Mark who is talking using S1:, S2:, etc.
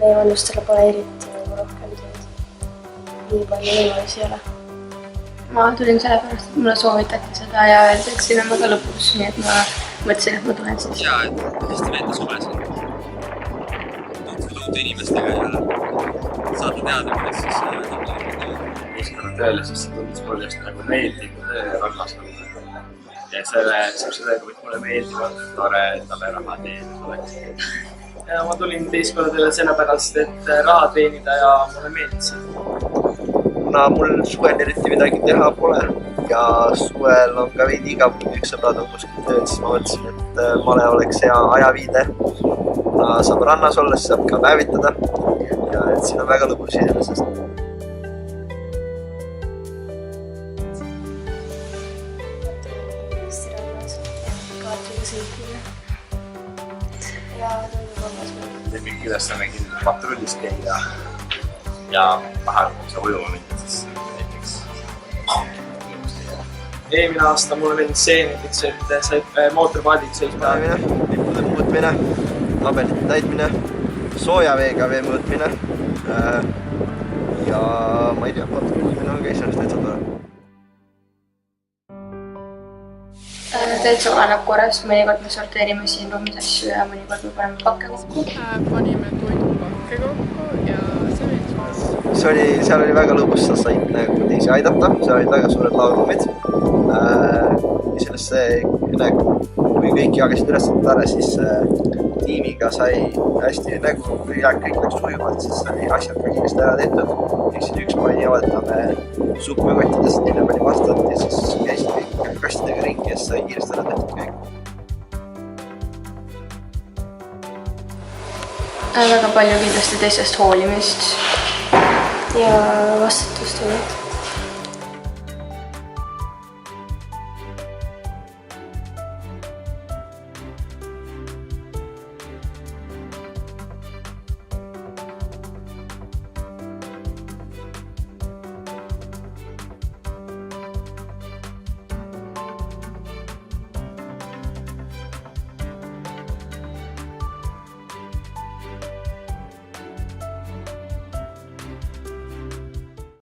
S1: meie vanustele pole eriti nagu rohkem nii palju võimalusi ei ole. Ma tulin sellepärast, et mulle soovitati seda ja öeldi, et siin on väga lõbus, nii et ma mõtlesin, et ma tulen siis.
S2: Jaa, et hästi meelde suves. Tutvud uute inimestega ja saada teada, kuidas siis uskana tööle, sest see tundus mulle just nagu meeldiv rannas. Ja sellise tööga, mis mulle meeldivad, tore, talle raha teenis oleks. Ja ma tulin teist korda teile sellepärast, et raha teenida ja mulle meeldis. Kuna mul suvel eriti midagi teha pole ja suvel on ka veidi igav, kui üks sõbrad on kuskil tööd, siis ma mõtlesin, et male oleks hea ajaviide. Kuna saab rannas olla, siis saab ka päevitada ja et siin on väga lõbus iseenesest.
S1: Eesti rannas kaartiga sõitmine ja toidukolmas meil.
S2: Lemmikülesanne kindlasti patrullis käia ja vahel kui sa ujuma minna, siis näiteks eelmine aasta mulle meeldis see näiteks, et said mootorpaadiga sõitma.
S3: Lippude muutmine, tabelite täitmine, sooja veega vee mõõtmine ja ma ei tea, patrullimine on ka iseenesest täitsa tore.
S1: Täitsa oleneb korrast, mõnikord me sorteerime siin ruumis asju ja mõnikord me paneme pakke kokku.
S4: Panime toidu pakke kokku ja see meeldis.
S3: Seal oli väga lõbus, sa said nagu teisi aidata, seal olid väga suured laoruumid. Kui kõik jagasid ülesanded ära, siis tiimiga sai hästi kui kõik läks sujuvalt, siis sai asjad ka kiiresti ära tehtud. Üks pani jaoletame suppekottidest, teine pani vastat ja siis käisid kõik kastidega ringi ja sai kiiresti ära tehtud kõik.
S1: Väga palju kindlasti teistest hoolimist ja vastutustunnet.